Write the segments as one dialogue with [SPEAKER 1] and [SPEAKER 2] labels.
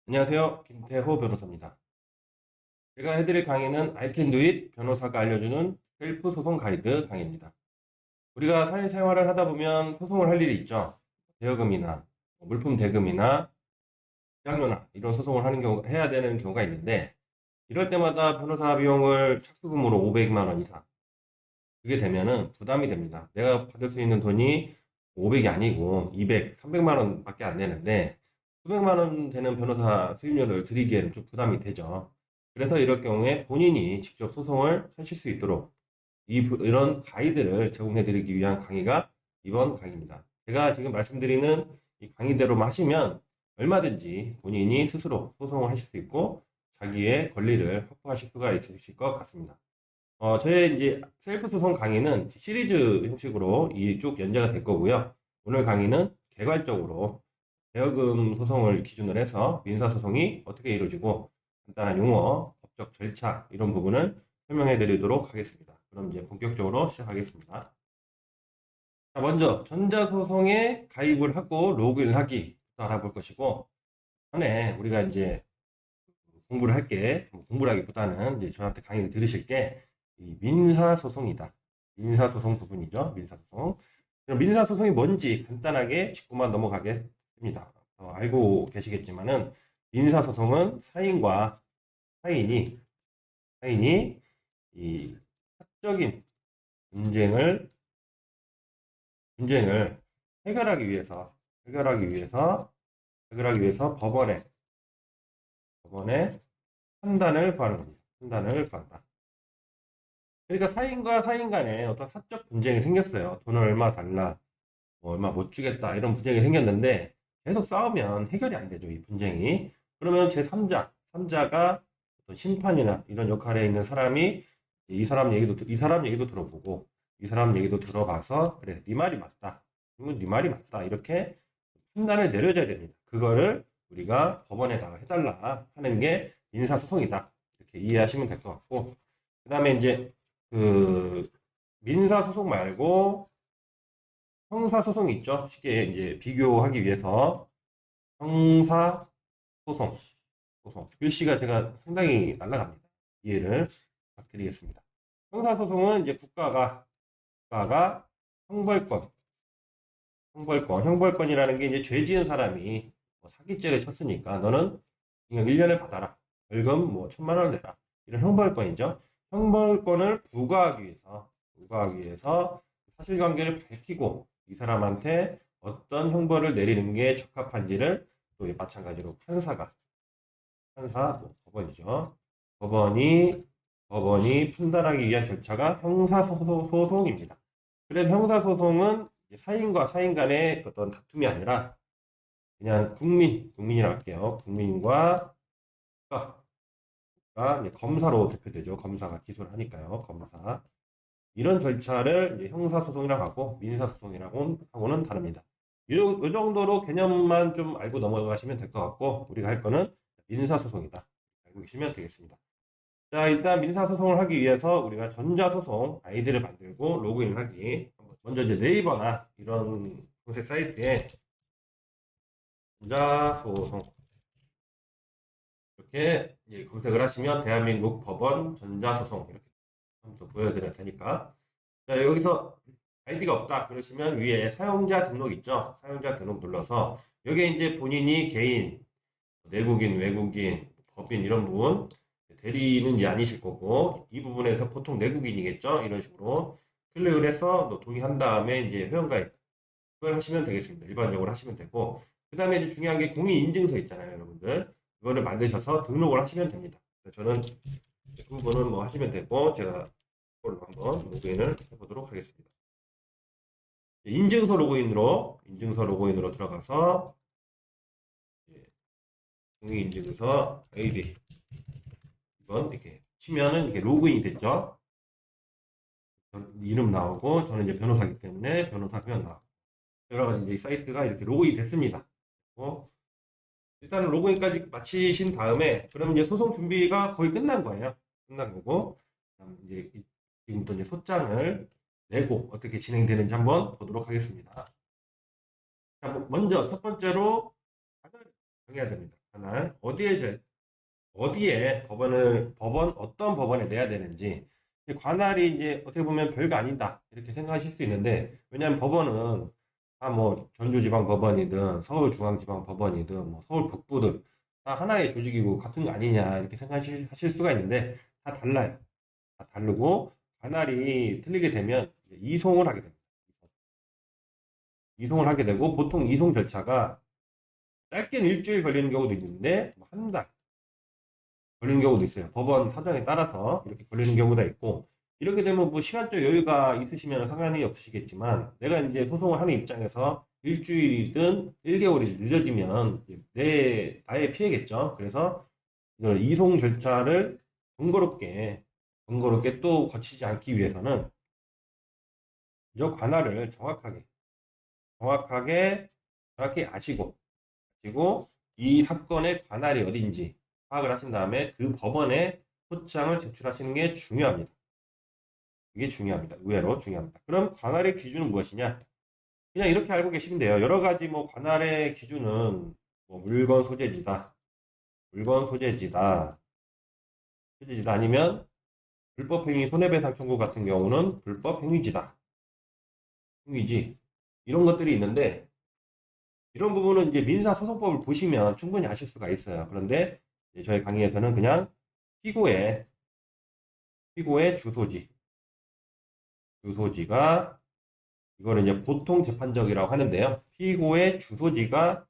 [SPEAKER 1] 안녕하세요. 김태호 변호사입니다. 제가 해드릴 강의는 I can do it 변호사가 알려주는 셀프 소송 가이드 강의입니다. 우리가 사회생활을 하다 보면 소송을 할 일이 있죠. 대여금이나 물품 대금이나 장료나 이런 소송을 해야 되는 경우가 있는데, 이럴 때마다 변호사 비용을 착수금으로 500만 원 이상 그게 되면은 부담이 됩니다. 내가 받을 수 있는 돈이 500이 아니고 200, 300만 원밖에 안 되는데 수백만 원 되는 변호사 수임료를 드리기에는 좀 부담이 되죠. 그래서 이럴 경우에 본인이 직접 소송을 하실 수 있도록 이런 가이드를 제공해 드리기 위한 강의가 이번 강의입니다. 제가 지금 말씀드리는 이 강의대로만 하시면 얼마든지 본인이 스스로 소송을 하실 수 있고 자기의 권리를 확보하실 수가 있으실 것 같습니다. 저의 이제 셀프 소송 강의는 시리즈 형식으로 이 쭉 연재가 될 거고요. 오늘 강의는 개괄적으로 대여금 소송을 기준으로 해서 민사소송이 어떻게 이루어지고 간단한 용어, 법적 절차 이런 부분을 설명해 드리도록 하겠습니다. 그럼 이제 본격적으로 시작하겠습니다. 자, 먼저 전자소송에 가입을 하고 로그인을 하기부터 알아볼 것이고, 전에 우리가 이제 공부를 할게, 공부라기보다는 이제 저한테 강의를 들으실 게 이 민사소송이다. 민사소송 부분이죠. 민사소송. 그럼 민사소송이 뭔지 간단하게 짚고만 넘어가겠습니다. 알고 계시겠지만은 민사소송은 사인과 사인이 이 사적인 분쟁을 분쟁을 해결하기 위해서 법원의 판단을 구하는 겁니다. 판단을 구한다. 그러니까 사인과 사인 간에 어떤 사적 분쟁이 생겼어요. 돈을 얼마 달라, 뭐 얼마 못 주겠다, 이런 분쟁이 생겼는데 계속 싸우면 해결이 안 되죠, 이 분쟁이. 그러면 삼자가 어떤 심판이나 이런 역할에 있는 사람이 이 사람 얘기도 들어보고 이 사람 얘기도 들어봐서 그래, 네 말이 맞다. 그러면 네 말이 맞다. 이렇게 판단을 내려줘야 됩니다. 그거를 우리가 법원에다가 해달라 하는 게 민사소송이다. 이렇게 이해하시면 될 것 같고, 그 다음에 이제 그 민사소송 말고 형사소송 있죠. 쉽게 이제 비교하기 위해서 형사소송, 글씨가 제가 상당히 날라갑니다. 이해를 부탁드리겠습니다. 형사소송은 이제 국가가 형벌권, 형벌권이라는 게 이제 죄 지은 사람이 뭐 사기죄를 쳤으니까 너는 징역 1년을 받아라. 벌금 뭐 1,000만 원 내라. 이런 형벌권이죠. 형벌권을 부과하기 위해서 사실관계를 밝히고 이 사람한테 어떤 형벌을 내리는 게 적합한지를 또 마찬가지로 뭐 법원이죠. 법원이 판단하기 위한 절차가 형사소송입니다. 그래서 형사소송은 사인과 사인 간의 어떤 다툼이 아니라 그냥 국민이라고 할게요. 국민과 국가가 이제 검사로 대표되죠. 검사가 기소를 하니까요. 검사. 이런 절차를 이제 형사소송이라고 하고 민사소송이라고 하고는 다릅니다. 이 정도로 개념만 좀 알고 넘어가시면 될 것 같고, 우리가 할 거는 민사소송이다. 알고 계시면 되겠습니다. 자, 일단 민사소송을 하기 위해서 우리가 전자소송 아이디를 만들고 로그인을 하기. 먼저 이제 네이버나 이런 검색 사이트에 전자소송 이렇게 이제 검색을 하시면 대한민국 법원 전자소송 이렇게 한번 또 보여드릴 테니까. 자, 여기서 아이디가 없다 그러시면 위에 사용자 등록 있죠. 사용자 등록 눌러서 여기에 이제 본인이 개인, 내국인, 외국인, 법인 이런 부분, 대리인은 이제 아니실 거고 이 부분에서 보통 내국인이겠죠. 이런 식으로 클릭을 해서 동의한 다음에 이제 회원가입 그걸 하시면 되겠습니다. 일반적으로 하시면 되고, 그 다음에 이제 중요한 게 공인인증서 있잖아요, 여러분들. 그거를 만드셔서 등록을 하시면 됩니다. 저는 그 부분은 뭐 하시면 되고, 제가 그걸로 한번 로그인을 해보도록 하겠습니다. 인증서 로그인으로 들어가서 공인인증서 아이디 이번 이렇게 치면은 이렇게 로그인이 됐죠. 이름 나오고 저는 이제 변호사기 때문에 변호사 회원 나오고 여러 가지 이제 사이트가 이렇게 로그인이 됐습니다. 일단은 로그인까지 마치신 다음에 그럼 이제 소송 준비가 거의 끝난 거예요. 끝난 거고 그럼 이제 지금부터 이제 소장을 내고 어떻게 진행되는지 한번 보도록 하겠습니다. 자, 먼저 첫 번째로 가자를 정해야 됩니다. 관할 어디에 어떤 법원에 내야 되는지. 관할이 이제 어떻게 보면 별거 아니다 이렇게 생각하실 수 있는데, 왜냐하면 법원은 다 뭐 전주지방법원이든 서울중앙지방법원이든 뭐 서울 북부든 다 하나의 조직이고 같은 거 아니냐 이렇게 생각하실 수가 있는데, 다 달라요. 다 다르고, 관할이 틀리게 되면 이제 이송을 하게 됩니다. 이송을 하게 되고, 보통 이송 절차가 짧게는 일주일 걸리는 경우도 있는데 뭐 한 달 걸리는 경우도 있어요. 법원 사정에 따라서 이렇게 걸리는 경우가 있고, 이렇게 되면 뭐 시간적 여유가 있으시면 상관이 없으시겠지만, 내가 이제 소송을 하는 입장에서 일주일이든 1개월이든 늦어지면 나의 피해겠죠. 그래서 이걸 이송 절차를 번거롭게 또 거치지 않기 위해서는 이 관할을 정확하게 정확히 아시고 이 사건의 관할이 어딘지 파악을 하신 다음에 그 법원에 소장을 제출하시는 게 중요합니다. 이게 중요합니다. 의외로 중요합니다. 그럼 관할의 기준은 무엇이냐? 그냥 이렇게 알고 계시면 돼요. 여러 가지 뭐 관할의 기준은 뭐 물건 소재지다 아니면 불법행위 손해배상 청구 같은 경우는 행위지 이런 것들이 있는데, 이런 부분은 이제 민사소송법을 보시면 충분히 아실 수가 있어요. 그런데 저희 강의에서는 그냥 피고의 주소지가 이거는 이제 보통 재판적이라고 하는데요. 피고의 주소지가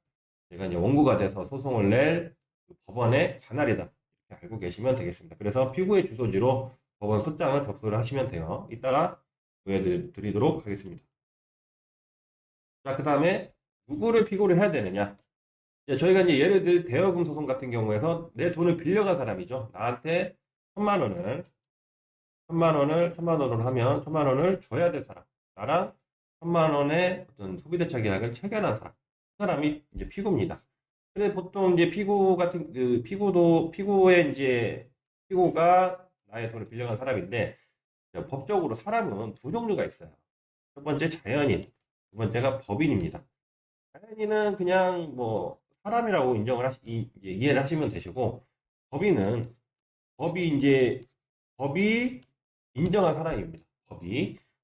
[SPEAKER 1] 제가 이제 원고가 돼서 소송을 낼그 법원의 관할이다 이렇게 알고 계시면 되겠습니다. 그래서 피고의 주소지로 법원 소장을 접수를 하시면 돼요. 이따가 보여드리도록 하겠습니다. 자, 그 다음에 누구를 피고를 해야 되느냐? 저희가 이제 예를 들 대여금 소송 같은 경우에서 내 돈을 빌려간 사람이죠. 나한테 천만 원을 하면 천만 원을 줘야 될 사람. 나랑 천만 원의 어떤 소비대차 계약을 체결한 사람. 그 사람이 이제 피고입니다. 근데 보통 이제 피고가 나의 돈을 빌려간 사람인데, 법적으로 사람은 두 종류가 있어요. 첫 번째 자연인, 두 번째가 법인입니다. 자연인은 그냥 뭐 사람이라고 이제 이해를 하시면 되시고, 법인은 법이 인정한 사람입니다.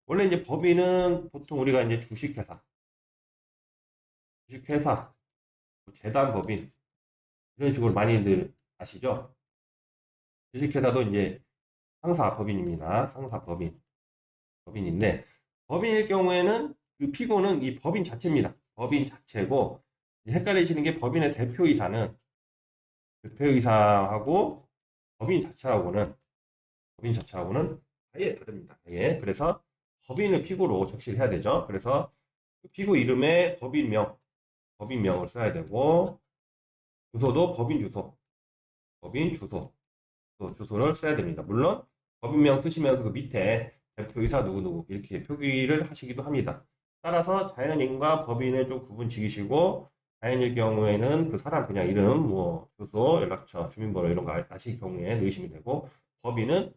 [SPEAKER 1] 원래 이제 법인은 보통 우리가 이제 주식회사, 뭐 재단법인 이런 식으로 많이들 아시죠? 주식회사도 이제 상사법인입니다. 법인인데, 법인일 경우에는 그 피고는 이 법인 자체입니다. 법인 자체고, 헷갈리시는 게 대표이사하고 법인 자체하고는 아예 다릅니다. 예, 그래서 법인을 피고로 적시를 해야 되죠. 그래서 그 피고 이름에 법인명을 써야 되고, 주소도 주소를 써야 됩니다. 물론 법인명 쓰시면서 그 밑에 대표이사 누구누구 이렇게 표기를 하시기도 합니다. 따라서 자연인과 법인을 좀 구분 지으시고, 자연일 경우에는 그 사람 그냥 이름, 뭐 주소, 연락처, 주민번호 이런 거 아실 경우에 넣으시면 되고, 법인은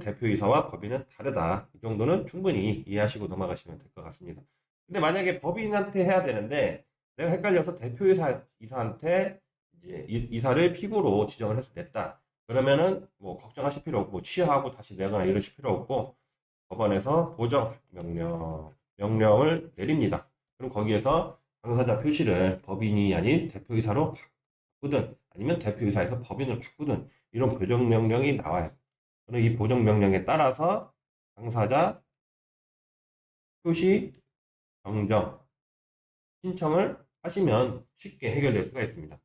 [SPEAKER 1] 대표이사와 법인은 다르다. 이 정도는 충분히 이해하시고 넘어가시면 될 것 같습니다. 근데 만약에 법인한테 해야 되는데 내가 헷갈려서 이사한테 이제 이사를 피고로 지정을 해서 냈다. 그러면은 뭐 걱정하실 필요 없고, 취하하고 다시 내거나 이러실 필요 없고, 법원에서 보정 명령을 내립니다. 그럼 거기에서 당사자 표시를 법인이 아닌 대표이사로 바꾸든 아니면 대표이사에서 법인을 바꾸든 이런 보정 명령이 나와요. 그럼 이 보정 명령에 따라서 당사자 표시 정정 신청을 하시면 쉽게 해결될 수가 있습니다.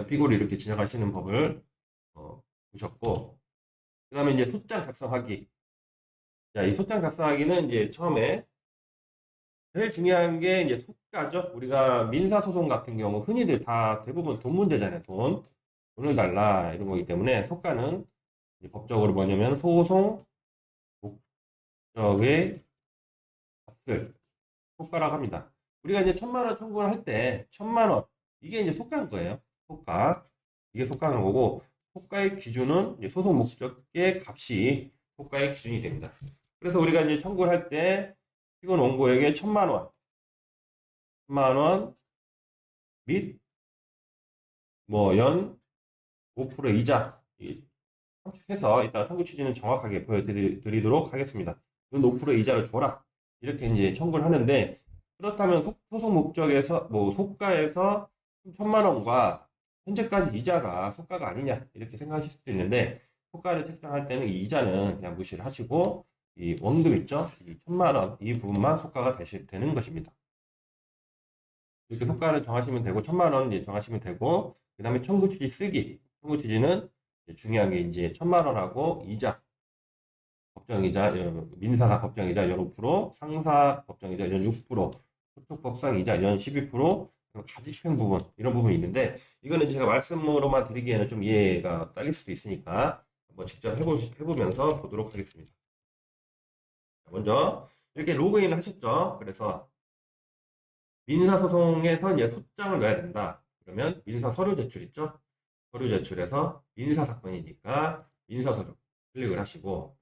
[SPEAKER 1] 피고를 이렇게 진행하시는 법을 보셨고, 그 다음에 이제 소장 작성하기. 자, 이 소장 작성하기는 이제 처음에 제일 중요한 게 이제 속가죠. 우리가 민사소송 같은 경우 흔히들 다 대부분 돈 문제잖아요. 돈을 달라 이런 거기 때문에 속가는 법적으로 뭐냐면 소송 목적의 값을 속가라고 합니다. 우리가 이제 천만 원 청구를 할 때 천만 원 이게 이제 속가인 거예요. 이게 속가는 거고, 속가의 기준은 이제 소송 목적의 값이 속가의 기준이 됩니다. 그래서 우리가 이제 청구를 할 때 피고 원고에게 천만 원 및 뭐 연 5% 이자 상축해서 이따 청구 취지는 정확하게 보여드리도록 하겠습니다. 연 5% 이자를 줘라. 이렇게 이제 청구를 하는데 그렇다면 소송 목적에서 뭐 소가에서 1,000만 원과 현재까지 이자가 소가가 아니냐 이렇게 생각하실 수도 있는데 소가를 책정할 때는 이 이자는 그냥 무시를 하시고 이 원금 있죠? 이 1,000만 원 이 부분만 소가가 되는 것입니다. 이렇게 소가를 정하시면 되고 1,000만 원 이제 정하시면 되고 그 다음에 청구 취지 쓰기 청구 취지는 중요한 게 이제 1,000만 원하고 이자 법정이자 민사상 법정이자 연 5%, 상사 법정이자 연 6%, 소촉법상 이자 연 12%, 가집행 부분 이런 부분이 있는데 이거는 제가 말씀으로만 드리기에는 좀 이해가 딸릴 수도 있으니까 한번 직접 해보면서 보도록 하겠습니다. 먼저 이렇게 로그인을 하셨죠. 그래서 민사소송에서 이제 소장을 넣어야 된다. 그러면 민사 서류 제출 있죠. 서류 제출해서 민사 사건이니까 민사 서류 클릭을 하시고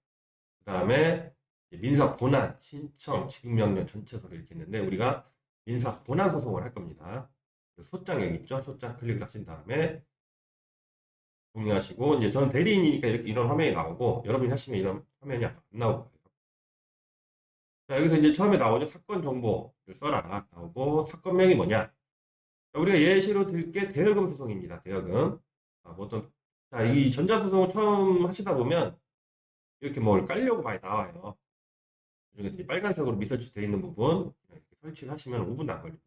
[SPEAKER 1] 그 다음에 민사 본안, 신청, 지급명령 전체 서류 이렇게 있는데 우리가 민사 본안 소송을 할 겁니다. 소장 여기 있죠? 소장 클릭을 하신 다음에 동의하시고 이제 저는 대리인이니까 이렇게 이런 화면이 나오고 여러분이 하시면 이런 화면이 안 나오고 자 여기서 이제 처음에 나오죠? 사건 정보를 써라 나오고 사건명이 뭐냐? 자, 우리가 예시로 들 게 대여금 소송입니다. 대여금. 자, 이 전자소송을 처음 하시다 보면 이렇게 뭘 깔려고 많이 나와요. 그중에 이제 빨간색으로 미터치 되어 있는 부분 이렇게 설치를 하시면 5분도 안 걸립니다.